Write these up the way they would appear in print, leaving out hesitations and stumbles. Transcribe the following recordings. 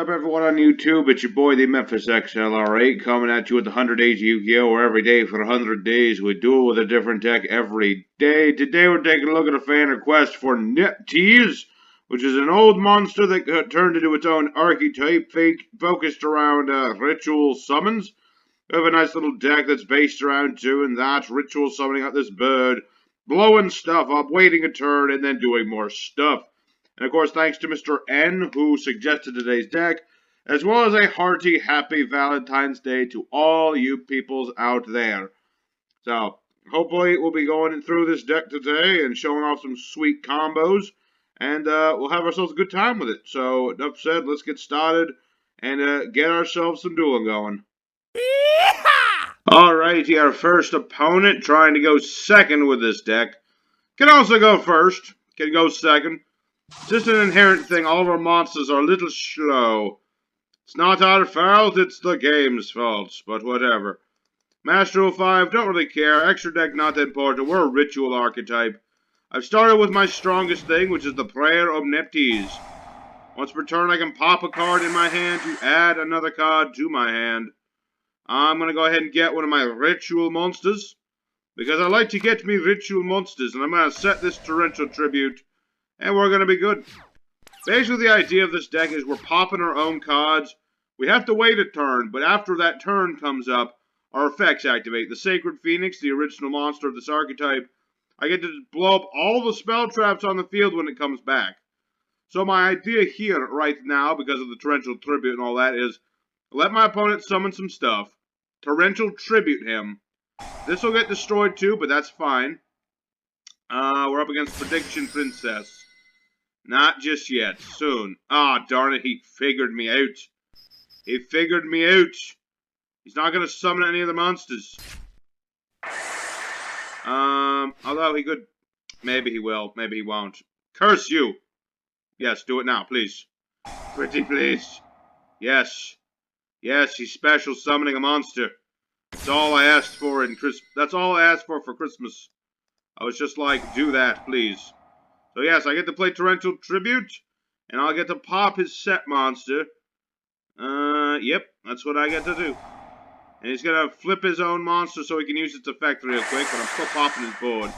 up, everyone on YouTube? It's your boy, the Memphis XLR8, coming at you with 100 days of Yu-Gi-Oh! Where every day for 100 days we duel with a different deck every day. Today we're taking a look at a fan request for Nephthys, which is an old monster that got turned into its own archetype, focused around ritual summons. We have a nice little deck that's based around doing that, ritual summoning out this bird, blowing stuff up, waiting a turn, and then doing more stuff. And of course, thanks to Mr. N, who suggested today's deck, as well as a hearty, happy Valentine's Day to all you peoples out there. So, hopefully we'll be going through this deck today and showing off some sweet combos, and we'll have ourselves a good time with it. So, enough said, let's get started and get ourselves some dueling going. Alrighty, our first opponent trying to go second with this deck. Can also go first, can go second. It's just an inherent thing. All of our monsters are a little slow. It's not our fault, it's the game's fault, but whatever. Master 05, don't really care. Extra deck, not that important. We're a ritual archetype. I've started with my strongest thing, which is the Prayer of Nephthys. Once per turn, I can pop a card in my hand to add another card to my hand. I'm going to go ahead and get one of my ritual monsters, because I like to get me ritual monsters, and I'm going to set this torrential tribute. And we're going to be good. Basically, the idea of this deck is we're popping our own cards. We have to wait a turn, but after that turn comes up, our effects activate. The Sacred Phoenix, the original monster of this archetype, I get to blow up all the spell traps on the field when it comes back. So my idea here right now, because of the Torrential Tribute and all that, is let my opponent summon some stuff, Torrential Tribute him. This will get destroyed too, but that's fine. We're up against Prediction Princess. Not just yet. Soon. Ah, darn it, he figured me out. He figured me out. He's not going to summon any of the monsters. Although he could. Maybe he will. Maybe he won't. Curse you. Yes, do it now, please. Pretty please. Yes. Yes, he's special summoning a monster. That's all I asked for in That's all I asked for Christmas. I was just like, do that, please. So yes, I get to play Torrential Tribute, and I'll get to pop his set monster. Yep, that's what I get to do. And he's gonna flip his own monster so he can use its effect real quick, but I'm still popping his board.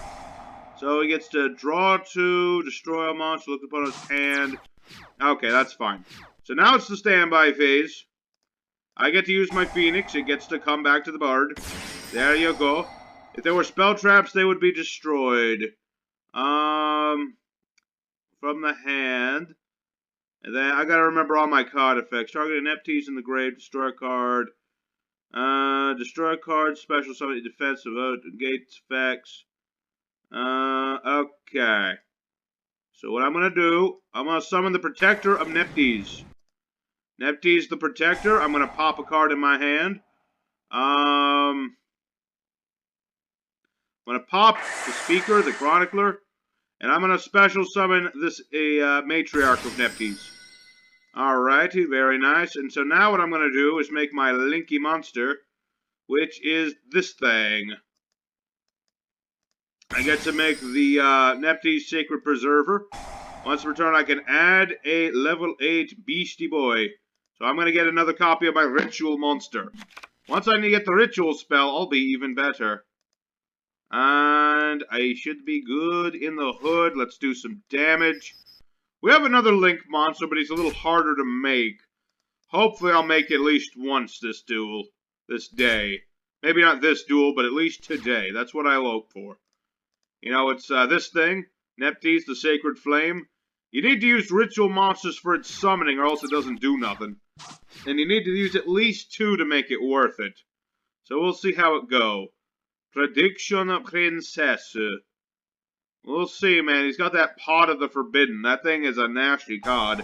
So he gets to draw 2, destroy a monster, look upon his hand. Okay, that's fine. So now it's the standby phase. I get to use my Phoenix, it gets to come back to the board. There you go. If there were spell traps, they would be destroyed. From the hand. And then I gotta remember all my card effects. Target Nephthys in the grave, destroy a card. Destroy a card, special summon defensive, gates effects. Okay. So what I'm gonna do, I'm gonna summon the Protector of Nephthys. Nephthys the Protector, I'm gonna pop a card in my hand. I'm gonna pop the Speaker, the Chronicler. And I'm going to special summon this Matriarch of Nephthys. Alrighty, very nice. And so now what I'm going to do is make my Linky monster, which is this thing. I get to make the Nephthys Sacred Preserver. Once per turn, I can add a level 8 Beastie Boy. So I'm going to get another copy of my Ritual monster. Once I get the Ritual spell, I'll be even better. And I should be good in the hood. Let's do some damage. We have another Link monster, but he's a little harder to make. Hopefully I'll make at least once this duel. This day. Maybe not this duel, but at least today. That's what I hope for. You know, it's this thing. Nephthys, the Sacred Flame. You need to use ritual monsters for its summoning, or else it doesn't do nothing. And you need to use at least 2 to make it worth it. So we'll see how it goes. Prediction of Princess. We'll see, man. He's got that Pot of the Forbidden. That thing is a nasty card.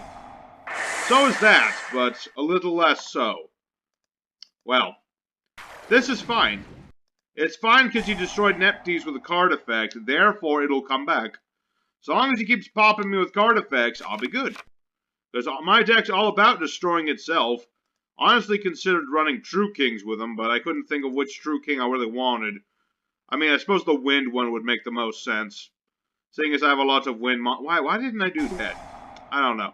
So is that, but a little less so. Well, this is fine. It's fine because you destroyed Nephthys with a card effect, therefore it'll come back. So long as he keeps popping me with card effects, I'll be good. Because my deck's all about destroying itself. Honestly considered running True Kings with them, but I couldn't think of which True King I really wanted. I mean, I suppose the wind one would make the most sense. Seeing as I have a lot of wind Why didn't I do that? I don't know.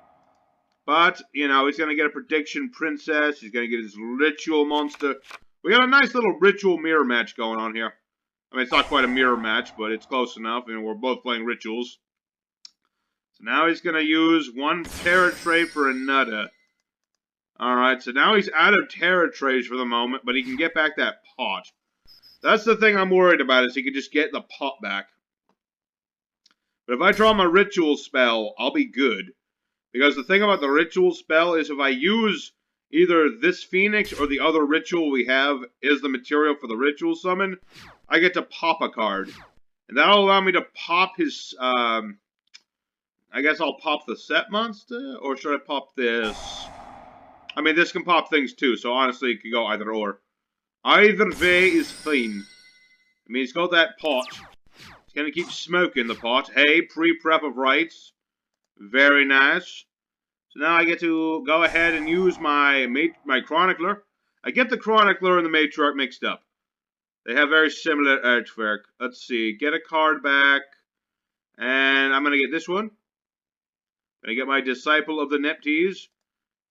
But, you know, he's going to get a prediction princess. He's going to get his ritual monster. We got a nice little ritual mirror match going on here. I mean, it's not quite a mirror match, but it's close enough. You know, we're both playing rituals. So now he's going to use one terror tray for another. Alright, so now he's out of terror trays for the moment, but he can get back that pot. That's the thing I'm worried about, is he can just get the pot back. But if I draw my ritual spell, I'll be good. Because the thing about the ritual spell is if I use either this phoenix or the other ritual we have is the material for the ritual summon, I get to pop a card. And that'll allow me to pop his, I guess I'll pop the set monster? Or should I pop this? I mean, this can pop things too, so honestly, it could go either or. Either way is fine. I mean, he's got that pot. He's gonna keep smoking the pot. Hey, pre-prep of rights. Very nice. So now I get to go ahead and use my Chronicler. I get the Chronicler and the Matriarch mixed up. They have very similar artwork. Let's see. Get a card back. And I'm gonna get this one. I'm gonna get my Disciple of the Nephthys.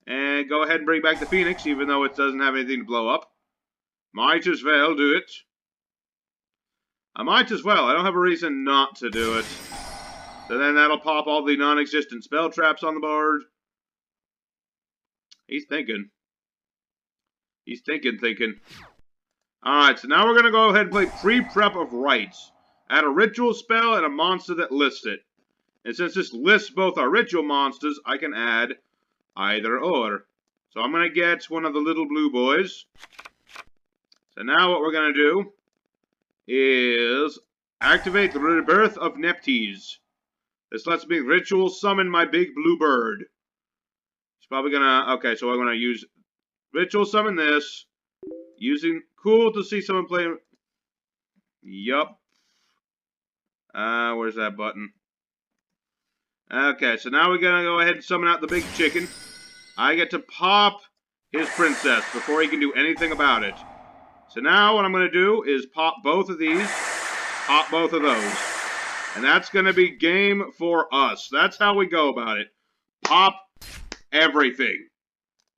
And go ahead and bring back the Phoenix, even though it doesn't have anything to blow up. Might as well do it. I might as well. I don't have a reason not to do it. So then that'll pop all the non-existent spell traps on the board. He's thinking. He's thinking. Alright, so now we're going to go ahead and play pre-prep of rights. Add a ritual spell and a monster that lists it. And since this lists both our ritual monsters, I can add either or. So I'm going to get one of the little blue boys. So now what we're going to do is activate the Rebirth of Nephthys. This lets me ritual summon my big blue bird. It's probably going to... Okay, so I'm going to use ritual summon this. Using... Cool to see someone play... Yup. Where's that button? Okay, so now we're going to go ahead and summon out the big chicken. I get to pop his princess before he can do anything about it. So now what I'm going to do is pop both of these, pop both of those. And that's going to be game for us. That's how we go about it. Pop everything.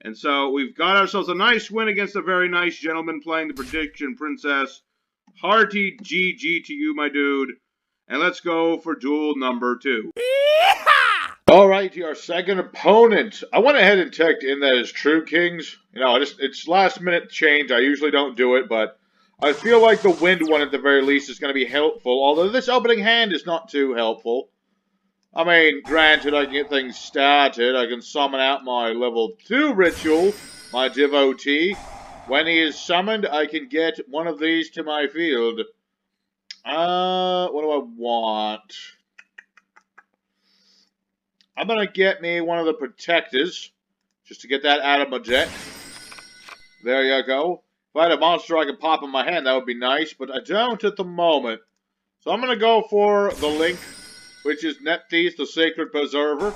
And so we've got ourselves a nice win against a very nice gentleman playing the Prediction Princess. Hearty GG to you, my dude. And let's go for duel number 2. Alright, our second opponent. I went ahead and checked in that as True Kings. You know, it's last minute change. I usually don't do it, but I feel like the wind one at the very least is going to be helpful. Although this opening hand is not too helpful. I mean, granted, I can get things started. I can summon out my level 2 ritual, my devotee. When he is summoned, I can get one of these to my field. What do I want? I'm going to get me one of the protectors, just to get that out of my deck. There you go. If I had a monster I could pop in my hand, that would be nice, but I don't at the moment. So I'm going to go for the Link, which is Nephthys, the Sacred Preserver.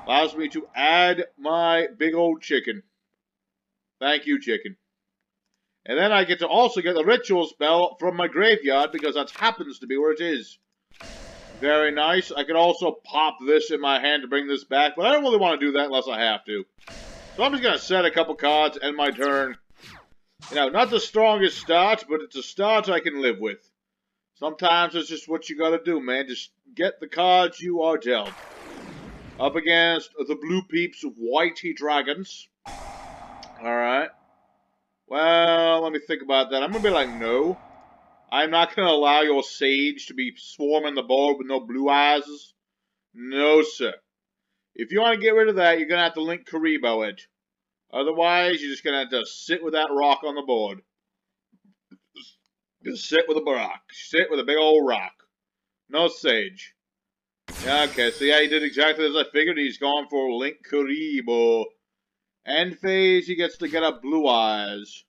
Allows me to add my big old chicken. Thank you, chicken. And then I get to also get the ritual spell from my graveyard, because that happens to be where it is. Very nice. I could also pop this in my hand to bring this back, but I don't really want to do that unless I have to. So I'm just going to set a couple cards, end my turn. You know, not the strongest start, but it's a start I can live with. Sometimes it's just what you got to do, man. Just get the cards you are dealt. Up against the Blue Peeps Whitey Dragons. Alright. Well, let me think about that. I'm going to be like, no. I'm not going to allow your Sage to be swarming the board with no blue eyes. No, sir. If you want to get rid of that, you're going to have to link Karibo it. Otherwise, you're just going to have to sit with that rock on the board. Just sit with a rock. Sit with a big old rock. No Sage. Okay, so yeah, he did exactly as I figured. He's gone for Link Karibo. End phase, he gets to get up Blue Eyes.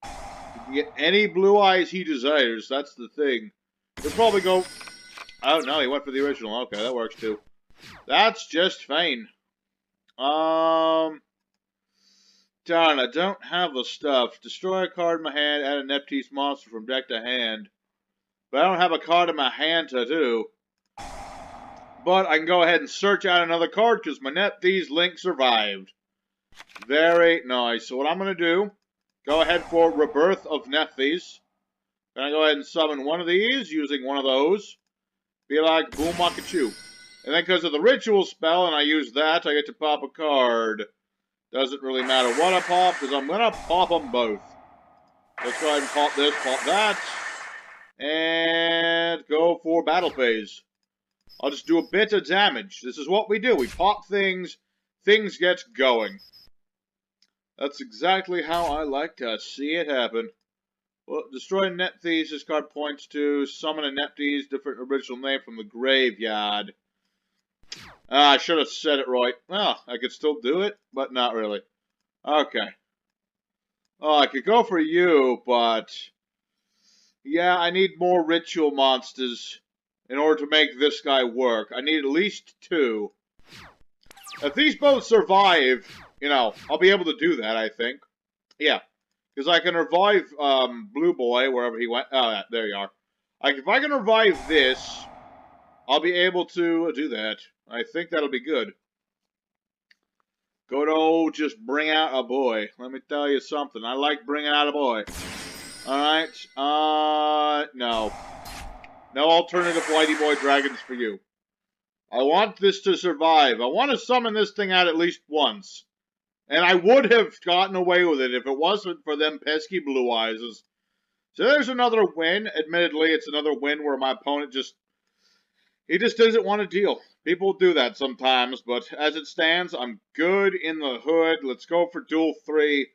He can get any Blue Eyes he desires. That's the thing. He'll probably go... Oh, no, he went for the original. Okay, that works too. That's just fine. Darn, I don't have the stuff. Destroy a card in my hand, add a Nephthys monster from deck to hand. But I don't have a card in my hand to do. but I can go ahead and search out another card because my Nephthys link survived. Very nice. So what I'm going to do, go ahead for Rebirth of Nephthys. Then I go ahead and summon one of these using one of those. Be like Boom Makachu. And then because of the ritual spell, and I use that, I get to pop a card. Doesn't really matter what I pop, because I'm going to pop them both. Let's go ahead and pop this, pop that. And go for battle phase. I'll just do a bit of damage. This is what we do. We pop things, things get going. That's exactly how I like to see it happen. Well, destroy Nephthys, this card points to summon a Nephthys, different original name from the graveyard. I should have said it right. Well, I could still do it, but not really. Okay. Oh, I could go for you, but... yeah, I need more ritual monsters in order to make this guy work. I need at least 2. If these both survive, you know, I'll be able to do that, I think. Yeah. Because I can revive Blue Boy wherever he went. Oh, there you are. If I can revive this, I'll be able to do that. I think that'll be good. Good old just bring out a boy. Let me tell you something. I like bringing out a boy. Alright. No. No alternative Whitey Boy Dragons for you. I want this to survive. I want to summon this thing out at least once. And I would have gotten away with it if it wasn't for them pesky blue eyes. So there's another win. Admittedly, it's another win where my opponent he just doesn't want to deal. People do that sometimes, but as it stands, I'm good in the hood. Let's go for Duel 3.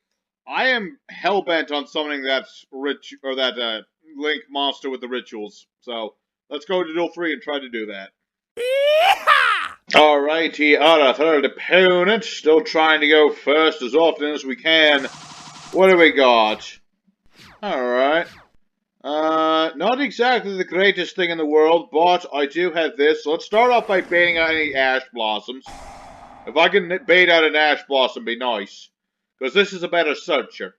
I am hell-bent on summoning that Link monster with the rituals. So, let's go to Duel 3 and try to do that. Alrighty, our third opponent, still trying to go first as often as we can. What do we got? Alright. Not exactly the greatest thing in the world, but I do have this. So let's start off by baiting out any Ash Blossoms. If I can bait out an Ash Blossom, be nice. Because this is a better searcher.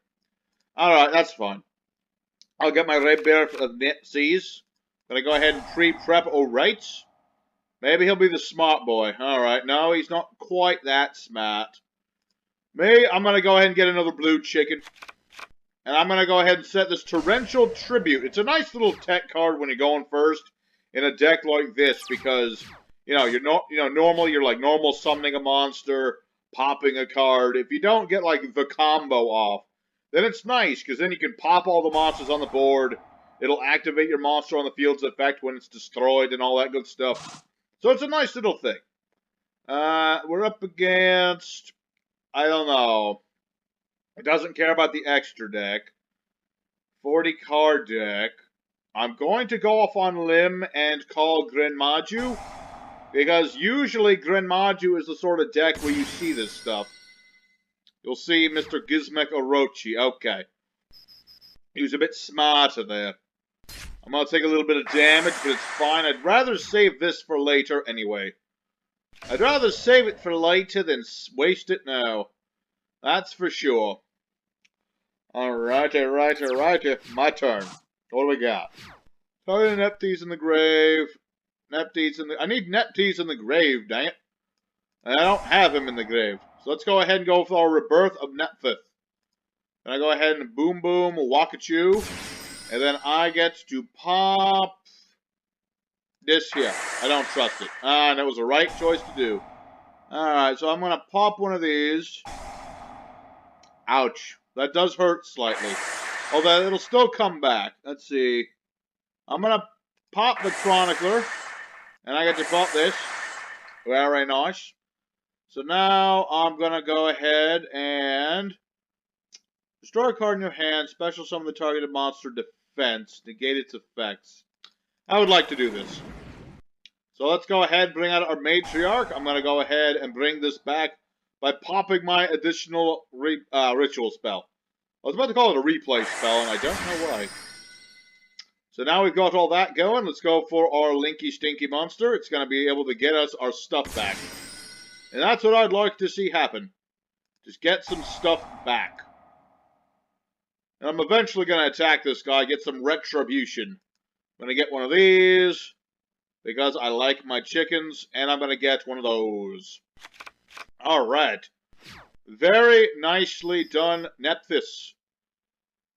Alright, that's fine. I'll get my Rebirth of Nephthys. Gonna go ahead and pre-prep alright. Maybe he'll be the smart boy. Alright, no, he's not quite that smart. Me, I'm gonna go ahead and get another blue chicken. And I'm going to go ahead and set this Torrential Tribute. It's a nice little tech card when you're going first in a deck like this because, you know, normally you're like normal summoning a monster, popping a card. If you don't get like the combo off, then it's nice because then you can pop all the monsters on the board. It'll activate your monster on the field's effect when it's destroyed and all that good stuff. So it's a nice little thing. We're up against, I don't know. It doesn't care about the extra deck. 40 card deck. I'm going to go off on limb and call Gren Maju. Because usually Gren Maju is the sort of deck where you see this stuff. You'll see Mr. Gizmek Orochi. Okay. He was a bit smarter there. I'm going to take a little bit of damage, but it's fine. I'd rather save this for later anyway. I'd rather save it for later than waste it now. That's for sure. Alright. My turn. What do we got? Target Nephthys in the grave. I need Nephthys in the grave, dang it. And I don't have him in the grave. So let's go ahead and go for our Rebirth of Nephthys. And I go ahead and boom Wakachu. And then I get to pop this here. I don't trust it. And that was the right choice to do. Alright, so I'm going to pop one of these. Ouch. That does hurt slightly. Although it'll still come back. Let's see. I'm going to pop the Chronicler. And I get to pop this. Very nice. So now I'm going to go ahead and destroy a card in your hand. Special summon the targeted monster defense. Negate its effects. I would like to do this. So let's go ahead and bring out our Matriarch. I'm going to go ahead and bring this back by popping my additional ritual spell. I was about to call it a replay spell, and I don't know why. So now we've got all that going. Let's go for our Linky Stinky monster. It's going to be able to get us our stuff back. And that's what I'd like to see happen. Just get some stuff back. And I'm eventually going to attack this guy, get some retribution. I'm going to get one of these. because I like my chickens, and I'm going to get one of those. Alright. Very nicely done, Nephthys.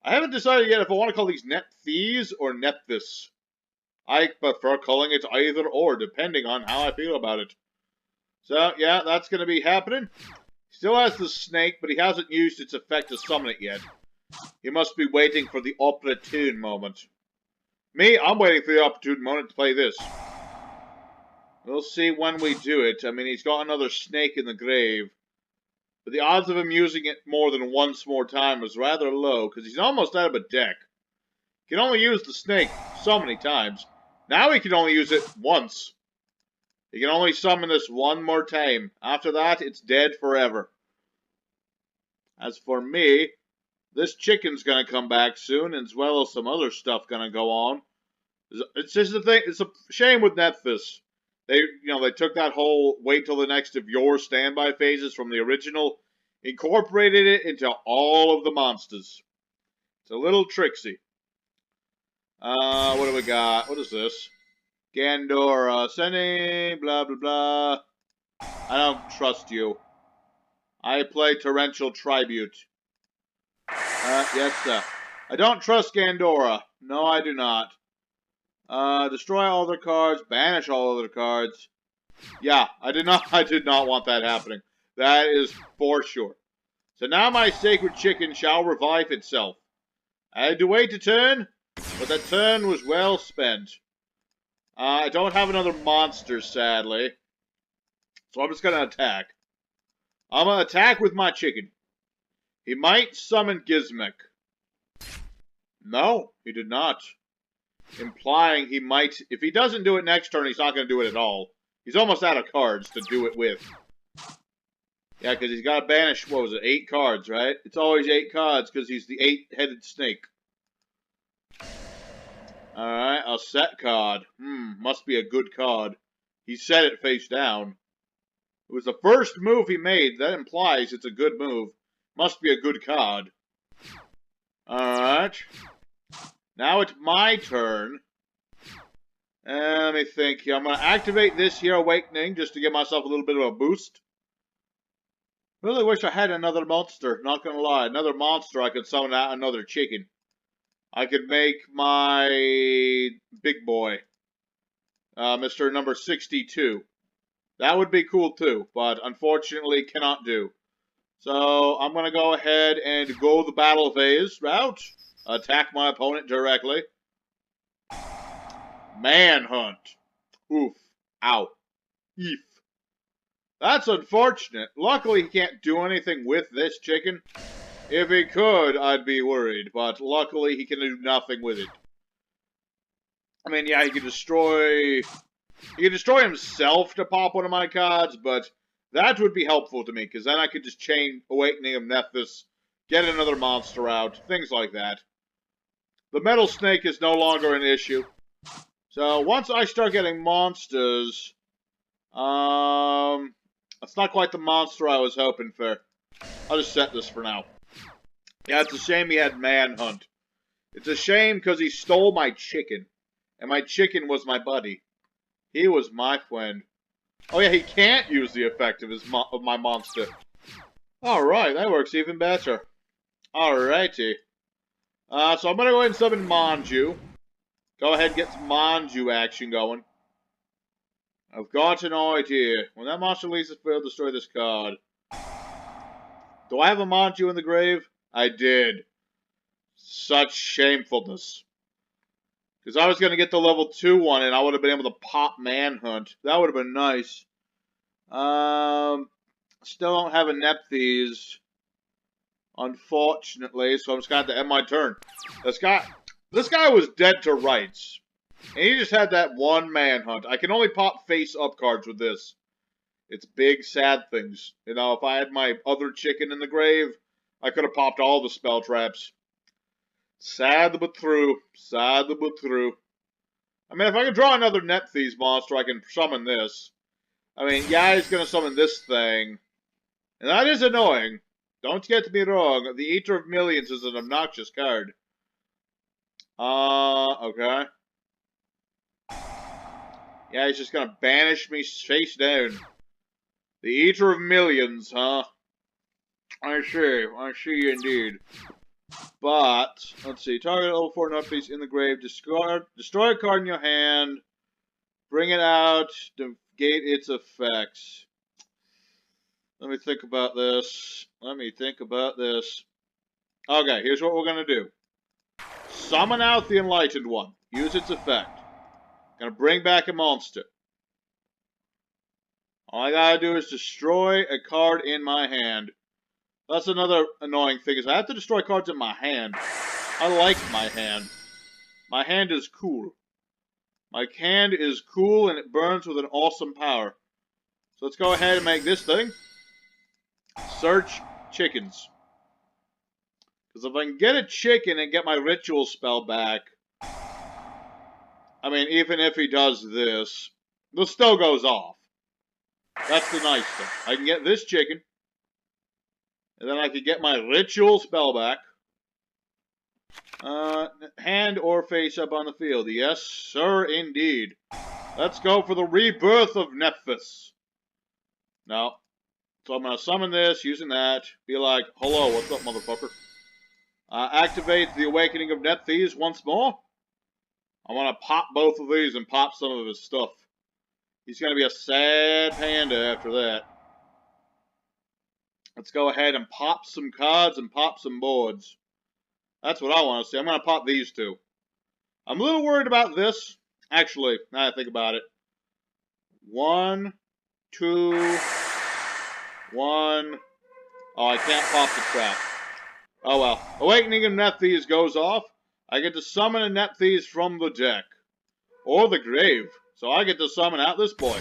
I haven't decided yet if I want to call these Nephthys or Nephthys. I prefer calling it either or, depending on how I feel about it. So, yeah, that's going to be happening. Still has the snake, but he hasn't used its effect to summon it yet. He must be waiting for the opportune moment. Me, I'm waiting for the opportune moment to play this. We'll see when we do it. I mean, he's got another snake in the grave. But the odds of him using it more than once more time is rather low, because he's almost out of a deck. He can only use the snake so many times. Now he can only use it once. He can only summon this one more time. After that, it's dead forever. As for me, this chicken's gonna come back soon, as well as some other stuff gonna go on. It's just the thing. It's a shame with Nephthys. They took that whole wait till the next of your standby phases from the original, incorporated it into all of the monsters. It's a little tricksy. What do we got? What is this? Gandora, sending, blah, blah, blah. I don't trust you. I play Torrential Tribute. Yes, sir. I don't trust Gandora. No, I do not. Destroy all other cards, banish all other cards. Yeah, I did not want that happening. That is for sure. So now my Sacred Chicken shall revive itself. I had to wait a turn, but that turn was well spent. I don't have another monster, sadly. So I'm just gonna attack. I'm gonna attack with my chicken. He might summon Gizmek. No, he did not. Implying he might... If he doesn't do it next turn, he's not gonna do it at all. He's almost out of cards to do it with. Yeah, because he's got to banish, what was it, 8 cards, right? It's always 8 cards, because he's the 8-headed snake. Alright, a set card. Must be a good card. He set it face down. It was the first move he made. That implies it's a good move. Must be a good card. Alright. Now it's my turn. Let me think here. I'm going to activate this here Awakening just to give myself a little bit of a boost. Really wish I had another monster. Not going to lie. Another monster I could summon out another chicken. I could make my big boy. Mr. number 62. That would be cool too, but unfortunately cannot do. So I'm going to go ahead and go the battle phase route. Attack my opponent directly. Manhunt. Oof. Ow. Eef. That's unfortunate. Luckily he can't do anything with this chicken. If he could, I'd be worried, but luckily he can do nothing with it. I mean, yeah, he could destroy himself to pop one of my cards, but that would be helpful to me, because then I could just chain Awakening of Nephthys, get another monster out, things like that. The Metal Snake is no longer an issue. So, once I start getting monsters, that's not quite the monster I was hoping for. I'll just set this for now. Yeah, it's a shame he had Manhunt. It's a shame because he stole my chicken. And my chicken was my buddy. He was my friend. Oh yeah, he can't use the effect of my monster. Alright, that works even better. Alrighty. So I'm gonna go ahead and summon Maju. Go ahead and get some Maju action going. I've got an idea. When that monster leaves the field, destroy this card. Do I have a Maju in the grave? I did. Such shamefulness. Because I was going to get the level 2 one, and I would have been able to pop Manhunt. That would have been nice. Still don't have a Nephthys, unfortunately, so I'm just going to have to end my turn. This guy was dead to rights. And he just had that one Manhunt. I can only pop face-up cards with this. It's big, sad things. You know, if I had my other chicken in the grave, I could have popped all the spell traps. Sad but true. Sad but true. I mean, if I can draw another Nephthys monster, I can summon this. I mean, yeah, he's going to summon this thing. And that is annoying. Don't get me wrong. The Eater of Millions is an obnoxious card. Okay. Yeah, he's just gonna banish me face down. The Eater of Millions, huh? I see indeed. But, let's see, target level 4 Nephthys in the grave, destroy a card in your hand, bring it out, negate its effects. Let me think about this. Okay, here's what we're gonna do. Summon out the Enlightened One. Use its effect. Gonna bring back a monster. All I gotta do is destroy a card in my hand. That's another annoying thing, is I have to destroy cards in my hand. I like my hand. My hand is cool. My hand is cool and it burns with an awesome power. So let's go ahead and make this thing. Search chickens. Because if I can get a chicken and get my ritual spell back, I mean, even if he does this, this still goes off. That's the nice thing. I can get this chicken, and then I can get my ritual spell back. Hand or face up on the field. Yes, sir, indeed. Let's go for the rebirth of Nephthys. Now, so I'm going to summon this, using that. Be like, hello, what's up, motherfucker? Activate the awakening of Nephthys once more. I want to pop both of these and pop some of his stuff. He's going to be a sad panda after that. Let's go ahead and pop some cards and pop some boards. That's what I want to see. I'm going to pop these two. I'm a little worried about this. Actually, now I think about it. 1, 2, 1. Oh, I can't pop the trap. Oh well. Awakening of Nephthys goes off. I get to summon a Nephthys from the deck. Or the grave. So I get to summon out this boy.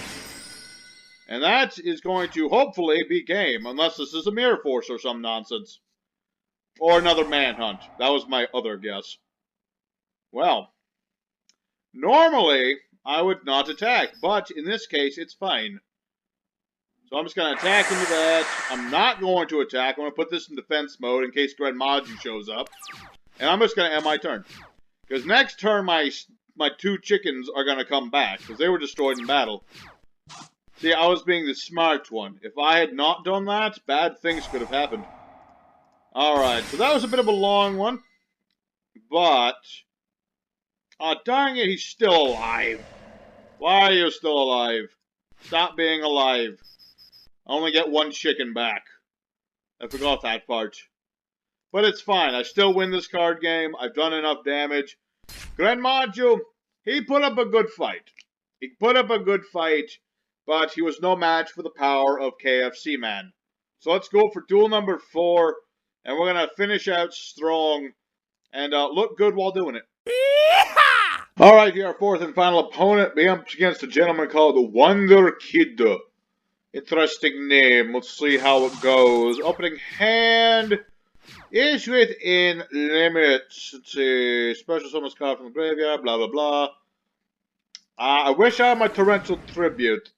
And that is going to hopefully be game. Unless this is a Mirror Force or some nonsense. Or another Manhunt. That was my other guess. Well. Normally, I would not attack. But in this case, it's fine. So I'm just going to attack into that. I'm not going to attack. I'm going to put this in defense mode in case Gren maju shows up. And I'm just going to end my turn. Because next turn, my 2 chickens are going to come back. Because they were destroyed in battle. See, I was being the smart one. If I had not done that, bad things could have happened. Alright, so that was a bit of a long one. But... oh, dang it, he's still alive. Why are you still alive? Stop being alive. I only get 1 chicken back. I forgot that part. But it's fine. I still win this card game. I've done enough damage. Gren maju, he put up a good fight. But he was no match for the power of KFC Man. So let's go for duel number 4. And we're going to finish out strong. And look good while doing it. Alright, here our 4th and final opponent. Being up against a gentleman called the Wonder Kid. Interesting name. Let's see how it goes. Opening hand is within limits. Let's see. Special summons card from the graveyard. Blah, blah, blah. I wish I had my torrential tribute.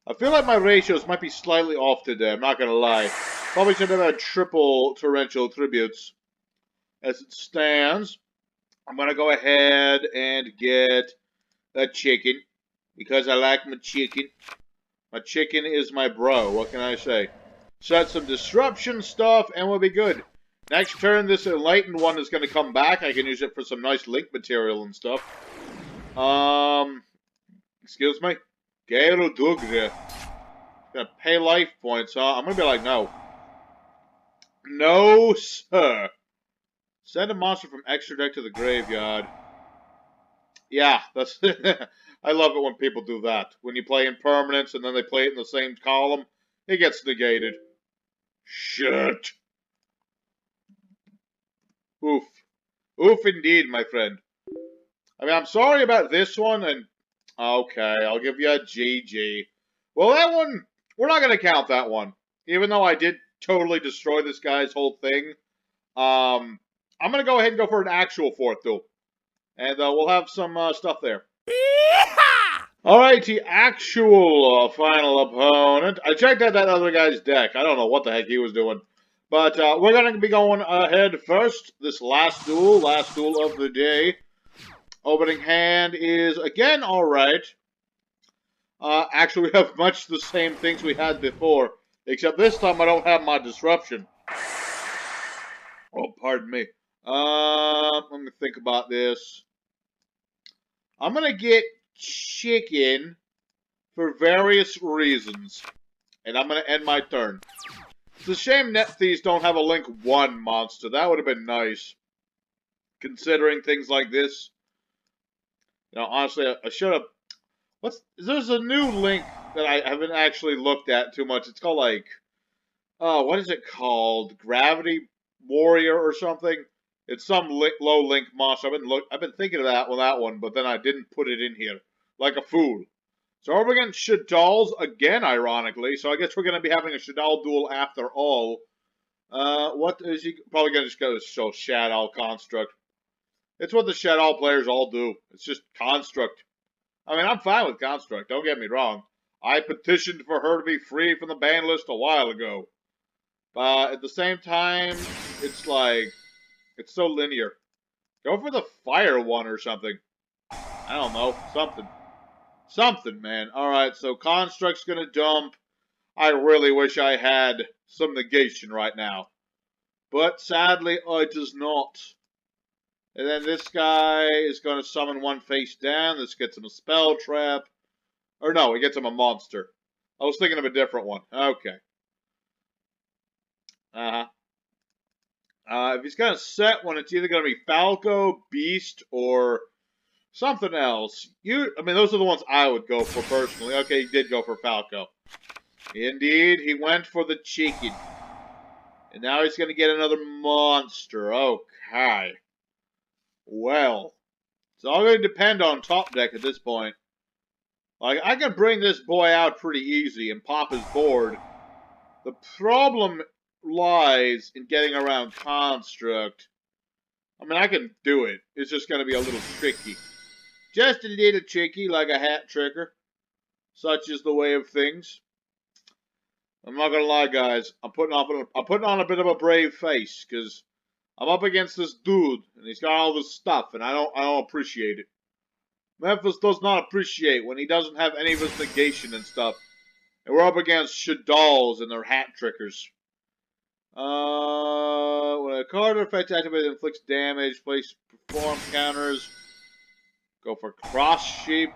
I feel like my ratios might be slightly off today. I'm not going to lie. Probably should have had triple torrential tributes. As it stands, I'm going to go ahead and get a chicken. Because I like my chicken. My chicken is my bro. What can I say? Set some disruption stuff and we'll be good. Next turn, this enlightened one is going to come back. I can use it for some nice link material and stuff. Excuse me? Gale Dugre. Gonna pay life points, huh? I'm gonna be like, no. No, sir. Send a monster from extra deck to the graveyard. Yeah, that's... I love it when people do that. When you play impermanence and then they play it in the same column, it gets negated. Shit. Oof. Oof indeed, my friend. I mean, I'm sorry about this one, and... okay, I'll give you a GG. Well, that one, we're not going to count that one. Even though I did totally destroy this guy's whole thing. I'm going to go ahead and go for an actual 4th duel. And we'll have some stuff there. Alright, the actual final opponent. I checked out that other guy's deck. I don't know what the heck he was doing. But we're going to be going ahead first. This last duel of the day. Opening hand is, again, alright. Actually, we have much the same things we had before, except this time I don't have my disruption. Oh, pardon me. Let me think about this. I'm gonna get chicken for various reasons, and I'm gonna end my turn. It's a shame Nephthys don't have a Link 1 monster. That would have been nice. Considering things like this. You know, honestly, I should have... There's a new Link that I haven't actually looked at too much. It's called, like... what is it called? Gravity Warrior or something? It's some low Link monster. I've been thinking of that one, but then I didn't put it in here. Like a fool. So we're against Shaddolls again, ironically. So I guess we're going to be having a Shaddoll duel after all. What is he? Probably going to just go to show Shaddoll Construct. It's what the Shaddoll players all do. It's just Construct. I mean, I'm fine with Construct. Don't get me wrong. I petitioned for her to be free from the ban list a while ago. But at the same time, it's like, it's so linear. Go for the fire one or something. I don't know. Something. Something, man. Alright, so Construct's gonna dump. I really wish I had some negation right now. But sadly, it does not. And then this guy is going to summon one face down. This gets him a spell trap. Or no, it gets him a monster. I was thinking of a different one. Okay. If he's going to set one, it's either going to be Falco, Beast, or something else. I mean, those are the ones I would go for personally. Okay, he did go for Falco. Indeed, he went for the chicken. And now he's going to get another monster. Okay. Well, it's all going to depend on top deck at this point. Like, I can bring this boy out pretty easy and pop his board. The problem lies in getting around Construct. I mean, I can do it. It's just going to be a little tricky. Just a little tricky, like a hat tricker. Such is the way of things. I'm not going to lie, guys. I'm putting on a bit of a brave face, because I'm up against this dude, and he's got all this stuff, and I don't appreciate it. Memphis does not appreciate when he doesn't have any of his negation and stuff. And we're up against Shaddolls and their hat trickers. When a card effect activated inflicts damage, place perform counters. Go for Cross Sheep.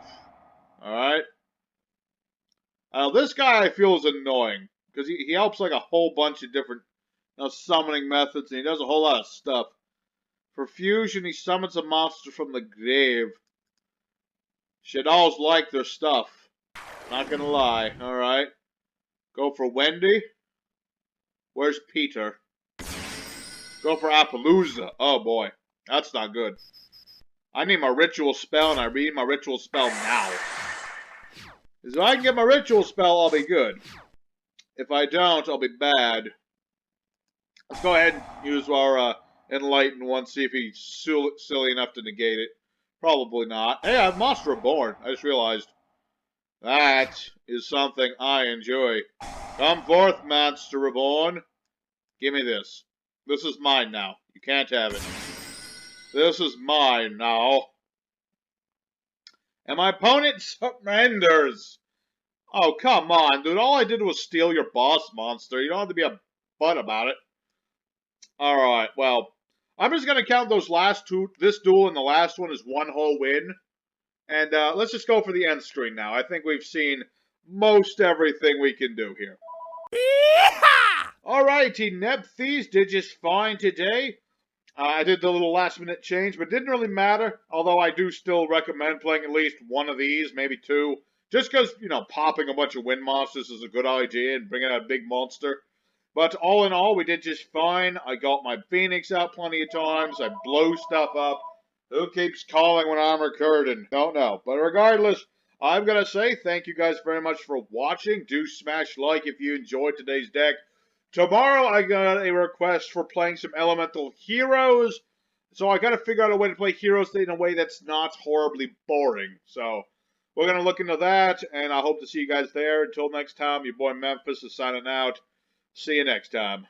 Alright. This guy I feel is annoying. Because he helps like a whole bunch of different summoning methods, and he does a whole lot of stuff. For fusion, he summons a monster from the grave. Shaddolls like their stuff. Not gonna lie. Alright. Go for Wendy. Where's Peter? Go for Appaloosa. Oh boy. That's not good. I need my ritual spell, and I need my ritual spell now. Because if I can get my ritual spell, I'll be good. If I don't, I'll be bad. Let's go ahead and use our Enlighten one, see if he's silly enough to negate it. Probably not. Hey, I have Monster Reborn. I just realized. That is something I enjoy. Come forth, Monster Reborn. Give me this. This is mine now. You can't have it. This is mine now. And my opponent surrenders. Oh, come on, dude. All I did was steal your boss monster. You don't have to be a butt about it. Alright, well, I'm just going to count those last two, this duel and the last one as one whole win. And let's just go for the end screen now. I think we've seen most everything we can do here. Alrighty, Nephthys did just fine today. I did the little last minute change, but it didn't really matter. Although I do still recommend playing at least one of these, maybe two. Just because, popping a bunch of wind monsters is a good idea and bringing out a big monster. But all in all, we did just fine. I got my Phoenix out plenty of times. I blow stuff up. Who keeps calling when I'm recording? Don't know. But regardless, I'm going to say thank you guys very much for watching. Do smash like if you enjoyed today's deck. Tomorrow, I got a request for playing some Elemental Heroes. So I got to figure out a way to play Heroes in a way that's not horribly boring. So we're going to look into that, and I hope to see you guys there. Until next time, your boy Memphis is signing out. See you next time.